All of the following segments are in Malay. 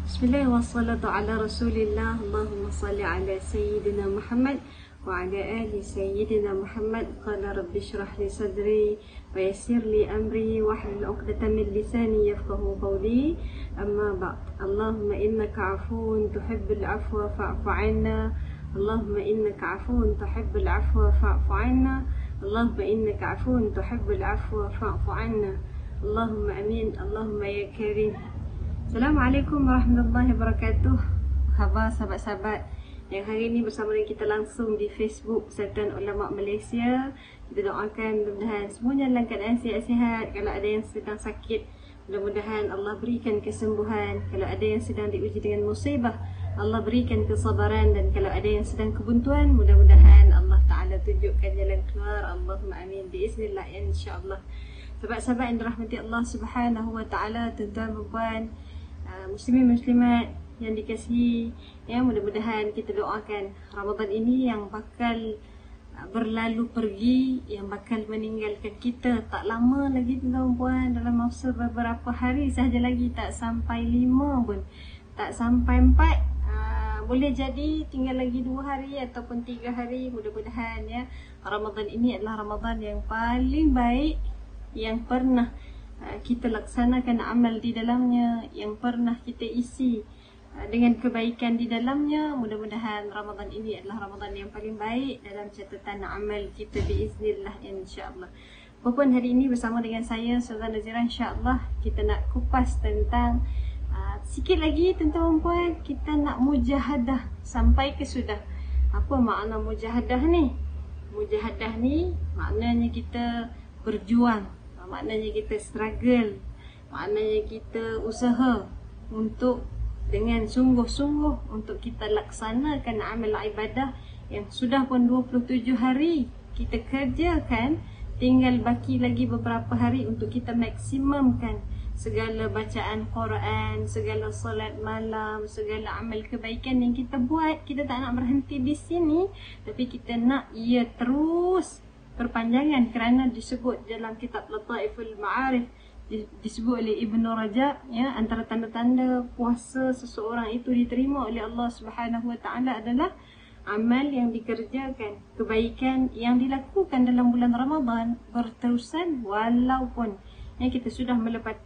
Bismillah wassalatu ala rasulillah. Allahumma salli ala sayyidina Muhammad wa ala ali sayyidina Muhammad. Qala rabbi shrah li sadri wa yassir li amri wahlul 'uqdatam min lisani yafqahu qawli. Amma ba'd. Allahumma innaka 'afuwun tuhibbul 'afwa fa'fu 'anna. Allahumma innaka 'afuwun tuhibbul 'afwa fa'fu 'anna. Allahumma innaka 'afuwun tuhibbul 'afwa fa'fu 'anna. Allahumma amin. Allahumma ya karim. Assalamualaikum warahmatullahi wabarakatuh. Khabar sahabat-sahabat yang hari ini bersama dengan kita langsung di Facebook Persatuan Ulama Malaysia. Kita doakan mudah-mudahan semuanya dalam keadaan sihat-sihat. Kalau ada yang sedang sakit, mudah-mudahan Allah berikan kesembuhan. Kalau ada yang sedang diuji dengan musibah, Allah berikan kesabaran. Dan kalau ada yang sedang kebuntuan, mudah-mudahan Allah Ta'ala tunjukkan jalan keluar. Allahumma amin biiznillah, insyaAllah. Sahabat-sahabat yang dirahmati Allah Subhanahu Wa Ta'ala, tuan-tuan dan puan, muslimin muslimat yang dikasihi, ya, mudah-mudahan kita doakan Ramadan ini yang bakal berlalu pergi, yang bakal meninggalkan kita tak lama lagi, tuan-tuan puan, dalam masa beberapa hari sahaja lagi, tak sampai 5 pun, tak sampai 4, boleh jadi tinggal lagi 2 hari ataupun 3 hari. Mudah-mudahan ya Ramadan ini adalah Ramadan yang paling baik yang pernah kita laksanakan amal di dalamnya, yang pernah kita isi dengan kebaikan di dalamnya. Mudah-mudahan Ramadan ini adalah Ramadan yang paling baik dalam catatan amal kita biiznillah, insyaAllah. Walaupun hari ini bersama dengan saya Sultan Nazira, insyaAllah kita nak kupas tentang sikit lagi, tuan-tuan puan, kita nak mujahadah sampai ke sudah. Apa makna mujahadah ni? Mujahadah ni maknanya kita berjuang, maknanya kita struggle, maknanya kita usaha untuk dengan sungguh-sungguh untuk kita laksanakan amal ibadah yang sudah pun 27 hari kita kerjakan. Tinggal baki lagi beberapa hari untuk kita maksimumkan segala bacaan Quran, segala solat malam, segala amal kebaikan yang kita buat. Kita tak nak berhenti di sini, tapi kita nak ia terus perpanjangan, kerana disebut dalam kitab Lataiful Ma'arif, disebut oleh Ibn Rajab, ya, antara tanda-tanda puasa seseorang itu diterima oleh Allah Subhanahu Wa Ta'ala adalah amal yang dikerjakan, kebaikan yang dilakukan dalam bulan Ramadan berterusan walaupun ya kita sudah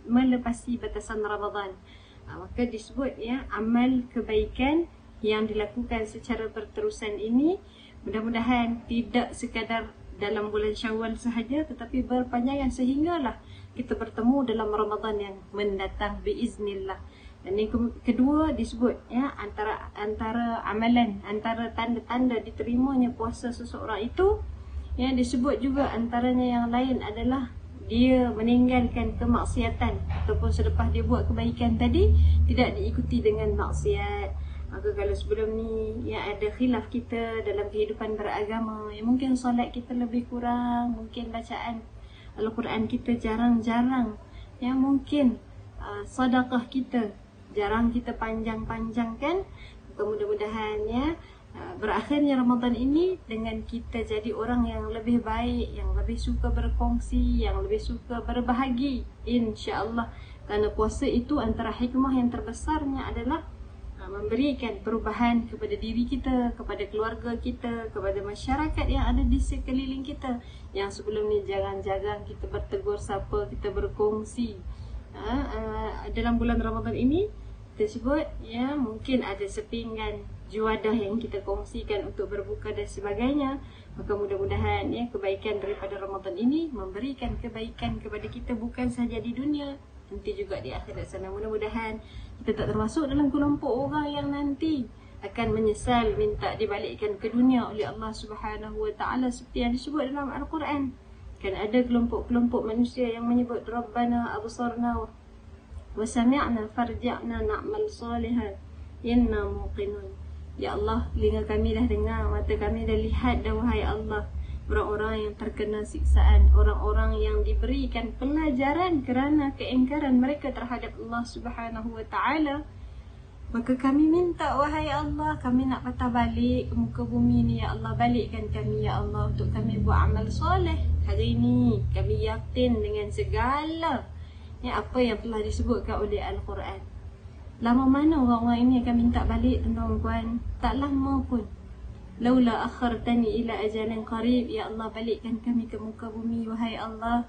melepasi batasan Ramadan. Maka disebut ya amal kebaikan yang dilakukan secara berterusan ini. Mudah-mudahan tidak sekadar dalam bulan Syawal sahaja, tetapi berpanjangan sehinggalah kita bertemu dalam Ramadan yang mendatang biiznillah. Dan yang kedua disebut ya antara amalan, antara tanda-tanda diterimanya puasa seseorang itu, ya, disebut juga antaranya yang lain adalah dia meninggalkan kemaksiatan, ataupun selepas dia buat kebaikan tadi tidak diikuti dengan maksiat. Maka kalau sebelum ni ya ada khilaf kita dalam kehidupan beragama, ya, mungkin solat kita lebih kurang, mungkin bacaan Al-Quran kita jarang-jarang, ya, mungkin sedekah kita jarang kita panjang-panjangkan. Mudah-mudahan ya berakhirnya Ramadan ini dengan kita jadi orang yang lebih baik, yang lebih suka berkongsi, yang lebih suka berbahagi, insya-Allah. Kerana puasa itu antara hikmah yang terbesarnya adalah memberikan perubahan kepada diri kita, kepada keluarga kita, kepada masyarakat yang ada di sekeliling kita, yang sebelum ni jarang-jarang kita bertegur sapa, kita berkongsi. Dalam bulan Ramadan ini tersebut, ya, mungkin ada sepinggan juadah yang kita kongsikan untuk berbuka dan sebagainya. Maka mudah-mudahan ya kebaikan daripada Ramadan ini memberikan kebaikan kepada kita bukan sahaja di dunia, nanti juga di akhirat sana. Mudah-mudahan kita tak termasuk dalam kelompok orang yang nanti akan menyesal minta dibalikkan ke dunia oleh Allah Subhanahu Wa Ta'ala, seperti yang disebut dalam Al-Quran. Kan ada kelompok-kelompok manusia yang menyebut Rabbana absarna wa sami'na farji'na na'mal salihan inna muqinun. Ya Allah, telinga kami dah dengar, mata kami dah lihat dah, wahai Allah, orang-orang yang terkena siksaan, orang-orang yang diberikan pelajaran kerana keingkaran mereka terhadap Allah Subhanahu Wa Ta'ala. Maka kami minta, wahai Allah, kami nak patah balik ke muka bumi ni, ya Allah, balikkan kami ya Allah untuk kami buat amal soleh. Hari ini kami yakin dengan segala ya apa yang telah disebutkan oleh Al-Quran. Lama mana orang-orang ini akan minta balik, tuan-tuan puan? Tak lama pun. Laula akhartani ila ajalin qarib, ya Allah balikkan kami ke muka bumi wahai Allah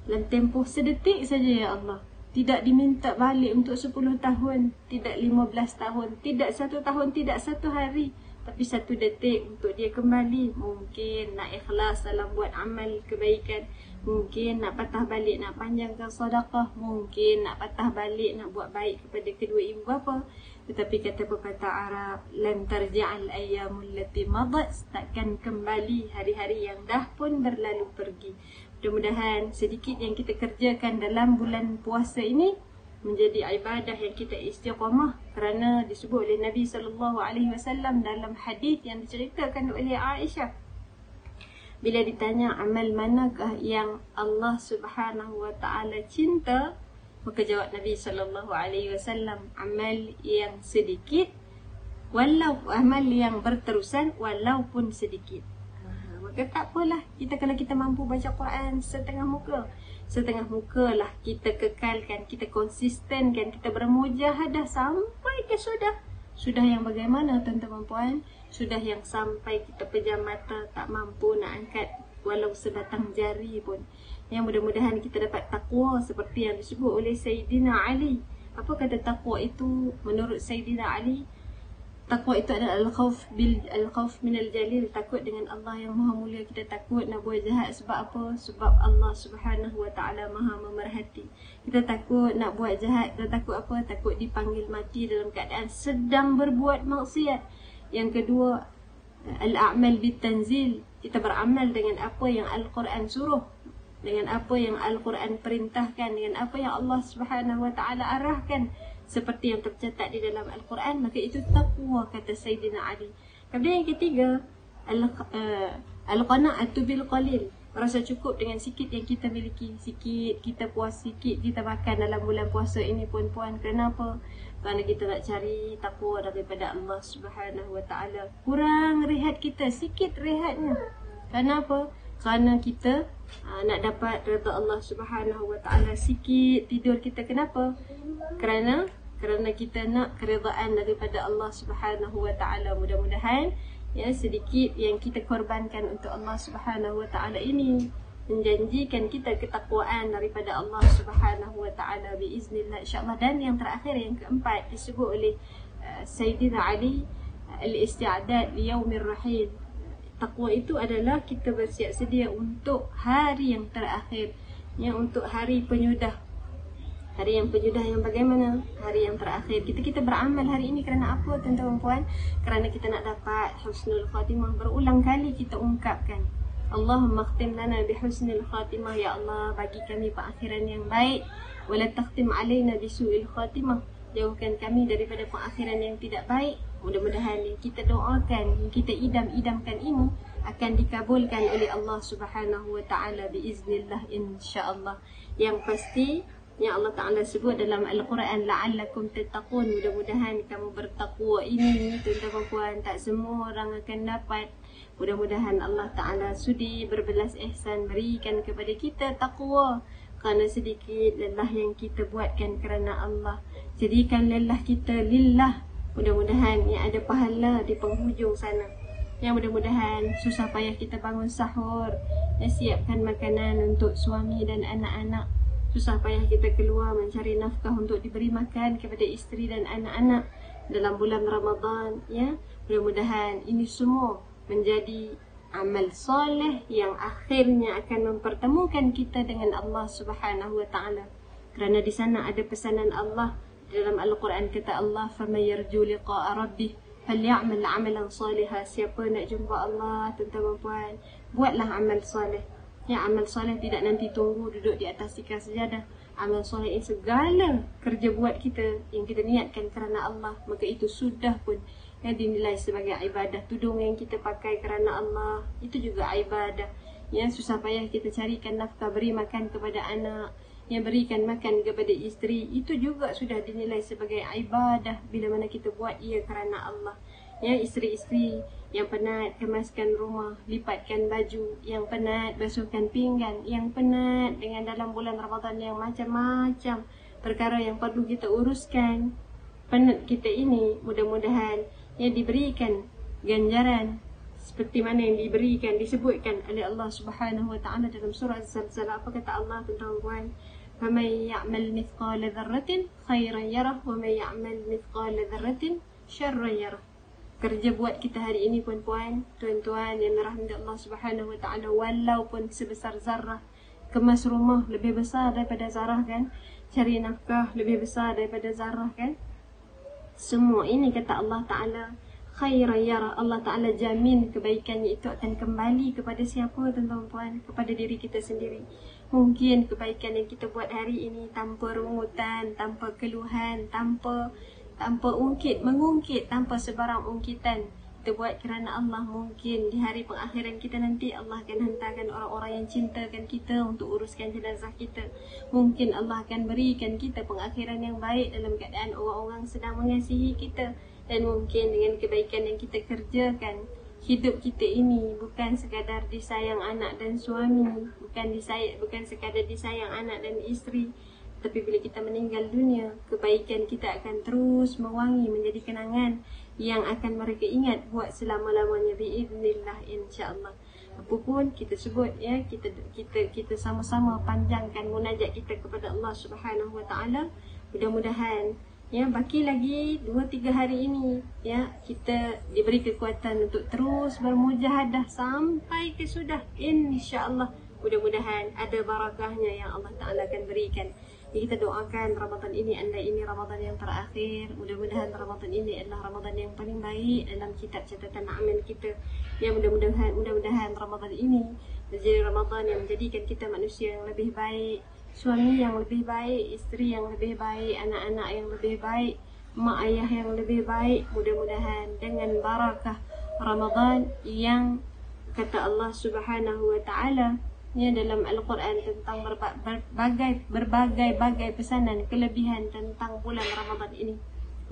dalam tempoh sedetik saja ya Allah. Tidak diminta balik untuk 10 tahun, tidak 15 tahun, tidak 1 tahun, tidak 1 hari, tapi 1 detik untuk dia kembali. Mungkin nak ikhlas dalam buat amal kebaikan, mungkin nak patah balik nak panjangkan sedekah, mungkin nak patah balik nak buat baik kepada kedua ibu bapa. Tetapi kata pepatah Arab, lan tarji'al ayyamul lati madat, takkan kembali hari-hari yang dah pun berlalu pergi. Mudah-mudahan sedikit yang kita kerjakan dalam bulan puasa ini menjadi ibadah yang kita istiqamah, kerana disebut oleh Nabi SAW dalam hadis yang diceritakan oleh Aisyah. Bila ditanya amal manakah yang Allah Subhanahu wa taala cinta, maka jawab Nabi SAW, amal yang sedikit, walau amal yang berterusan walaupun sedikit. Maka tak apalah, kalau kita mampu baca Quran setengah muka lah kita kekalkan, kita konsistenkan, kita bermujahadah sampai ke sudah yang bagaimana tuan-tuan puan? Sudah yang sampai kita pejam mata tak mampu nak angkat walau sebatang jari pun. Yang mudah-mudahan kita dapat takwa seperti yang disebut oleh Sayyidina Ali. Apa kata takwa itu menurut Sayyidina Ali? Takwa itu adalah al-khawf min al-jalil, takut dengan Allah yang maha mulia. Kita takut nak buat jahat sebab apa? Sebab Allah Subhanahu wa taala maha memerhati. Kita takut nak buat jahat, kita takut apa? Takut dipanggil mati dalam keadaan sedang berbuat maksiat. Yang kedua, al-a'mal bit-tanzil, kita beramal dengan apa yang Al-Quran suruh, dengan apa yang Al-Quran perintahkan, dengan apa yang Allah Subhanahu wa taala arahkan, seperti yang tercatat di dalam Al-Quran. Maka itu takwa, kata Sayyidina Ali. Kemudian yang ketiga, al-qana'atu bil qalil, rasa cukup dengan sikit yang kita miliki. Sikit kita puas, sikit kita makan dalam bulan puasa ini pun puan. Kenapa? Kerana kita nak cari takwa daripada Allah Subhanahu wa taala. Kurang rehat kita, sikit rehatnya. Kenapa? Kerana kita nak dapat redha Allah Subhanahu wa taala. Sikit tidur kita, kenapa? Kerana kita nak keredaan daripada Allah Subhanahu wa taala. Mudah-mudahan ya sedikit yang kita korbankan untuk Allah Subhanahu wa taala ini menjanjikan kita ketakwaan daripada Allah Subhanahu wa taala biiznillah insyaallah. Dan yang terakhir, yang keempat, disebut oleh Sayyidina Ali, al-isti'dad li yaumir rahil. Takwa itu adalah kita bersiap sedia untuk hari yang terakhir, ya, untuk hari penyudah. Hari yang penyudah yang bagaimana? Hari yang terakhir. Kita beramal hari ini kerana apa tuan-tuan puan? Kerana kita nak dapat husnul khatimah. Berulang kali kita ungkapkan, Allahumma khtim lana bihusnil khatimah, ya Allah bagi kami perakhiran yang baik, wala takhtim alaina bisu'il khatimah, jauhkan kami daripada perakhiran yang tidak baik. Mudah-mudahan yang kita doakan, yang kita idam-idamkan ini akan dikabulkan oleh Allah Subhanahu wa taala biiznillah insyaallah. Yang pasti yang Allah Ta'ala sebut dalam Al-Quran, la'allakum tattaqun, mudah-mudahan kamu bertakwa. Ini tuan-tuan puan, tak semua orang akan dapat. Mudah-mudahan Allah Ta'ala sudi berbelas ihsan berikan kepada kita takwa. Kerana sedikit lelah yang kita buatkan kerana Allah, jadikan lelah kita lillah. Mudah-mudahan yang ada pahala di penghujung sana. Yang mudah-mudahan susah payah kita bangun sahur, siapkan makanan untuk suami dan anak-anak. Susah payah kita keluar mencari nafkah untuk diberi makan kepada isteri dan anak-anak dalam bulan Ramadan, ya. Mudah-mudahan ini semua menjadi amal soleh yang akhirnya akan mempertemukan kita dengan Allah Subhanahu wa taala. Kerana di sana ada pesanan Allah dalam Al-Quran, kata Allah, "Faman yarju liqa'a rabbih falya'mal 'amalan salihan." Siapa nak jumpa Allah, tuan-tuan puan, buatlah amal soleh. Ya, amal soleh tidak nanti tunggu duduk di atas tikar sejadah. Amal soleh ini segala kerja buat kita yang kita niatkan kerana Allah, maka itu sudah pun dinilai sebagai ibadah. Tudung yang kita pakai kerana Allah, itu juga ibadah. Ya, susah payah kita carikan nafkah, beri makan kepada anak, yang berikan makan kepada isteri, itu juga sudah dinilai sebagai ibadah bila mana kita buat ia kerana Allah. Ya, isteri-isteri yang penat kemaskan rumah, lipatkan baju, yang penat basuhkan pinggan, yang penat dengan dalam bulan Ramadan yang macam-macam perkara yang perlu kita uruskan, penat kita ini mudah-mudahan ya diberikan ganjaran seperti mana yang disebutkan oleh Allah Subhanahu wa taala dalam surah Az-Zalzalah. Apa kata Allah, tuan-tuan? فَمَنْ يَعْمَلْ مِثْقَالَ ذَرَّةٍ خَيْرًا يَرَهُ وَمَنْ يَعْمَلْ مِثْقَالَ ذَرَّةٍ شَرًّا يَرَهُ. Kerja buat kita hari ini puan-puan, tuan-tuan yang dirahmati Allah Subhanahu wa taala, walaupun sebesar zarah. Kemas rumah lebih besar daripada zarah kan? Cari nafkah lebih besar daripada zarah kan? Semua ini kata Allah Ta'ala khairan yarah. Allah Ta'ala jamin kebaikannya itu akan kembali kepada siapa, tuan-tuan? Kepada diri kita sendiri. Mungkin kebaikan yang kita buat hari ini tanpa rungutan, tanpa keluhan, tanpa mengungkit, tanpa sebarang ungkitan, kita buat kerana Allah. Mungkin di hari pengakhiran kita nanti Allah akan hantarkan orang-orang yang cintakan kita untuk uruskan jenazah kita. Mungkin Allah akan berikan kita pengakhiran yang baik dalam keadaan orang-orang sedang mengasihi kita. Dan mungkin dengan kebaikan yang kita kerjakan, hidup kita ini bukan sekadar disayang anak dan suami, bukan sekadar disayang anak dan isteri, tapi bila kita meninggal dunia, kebaikan kita akan terus mewangi menjadi kenangan yang akan mereka ingat buat selama-lamanya biiznillah, insya-Allah. Apapun kita sebut ya, kita sama-sama panjangkan munajat kita kepada Allah Subhanahu wa taala. Mudah-mudahan ya, baki lagi 2-3 hari ini ya, kita diberi kekuatan untuk terus bermujahadah sampai ke sudah, insya-Allah. Mudah-mudahan ada barakahnya yang Allah Ta'ala akan berikan. Jadi kita doakan Ramadan ini, andai ini Ramadan yang terakhir, mudah-mudahan Ramadan ini adalah Ramadan yang paling baik dalam kitab catatan amal kita. Ya, mudah-mudahan Ramadan ini menjadi Ramadan yang menjadikan kita manusia yang lebih baik, suami yang lebih baik, isteri yang lebih baik, anak-anak yang lebih baik, mak ayah yang lebih baik. Mudah-mudahan dengan barakah Ramadan yang kata Allah Subhanahu wa taala ya dalam Al-Quran tentang berbagai pesanan kelebihan tentang bulan Ramadan ini,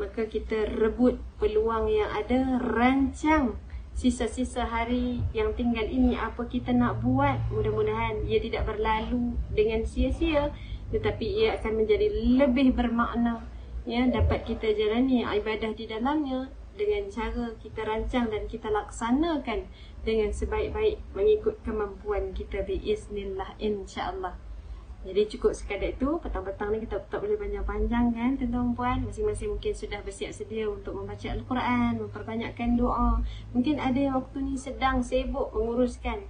maka kita rebut peluang yang ada, rancang sisa-sisa hari yang tinggal ini apa kita nak buat. Mudah-mudahan ia tidak berlalu dengan sia-sia, tetapi ia akan menjadi lebih bermakna ya, dapat kita jalani ibadah di dalamnya dengan cara kita rancang dan kita laksanakan dengan sebaik-baik mengikut kemampuan kita biiznillah, insya-Allah. Jadi cukup sekadar itu. Petang-petang ni kita tak boleh panjang-panjang kan, tuan-tuan puan. Masing-masing mungkin sudah bersiap sedia untuk membaca Al-Quran, memperbanyakkan doa. Mungkin ada yang waktu ni sedang sibuk menguruskan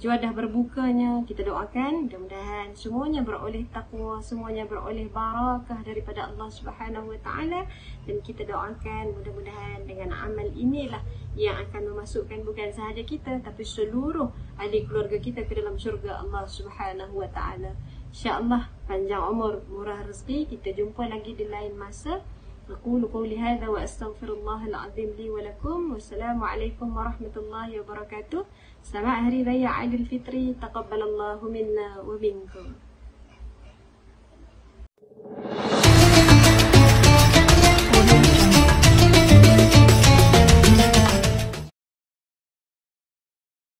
juadah berbukanya. Kita doakan mudah-mudahan semuanya beroleh taqwa, semuanya beroleh barakah daripada Allah Subhanahu wa taala. Dan kita doakan mudah-mudahan dengan amal inilah yang akan memasukkan bukan sahaja kita, tapi seluruh ahli keluarga kita ke dalam syurga Allah Subhanahu wa taala. InsyaAllah panjang umur, murah rezeki. Kita jumpa lagi di lain masa. أقول قولي هذا وأستغفر الله العظيم لي ولكم والسلام عليكم ورحمة الله وبركاته. Selamat Hari Raya Aidilfitri. Taqabbalallahu minna wa minkum.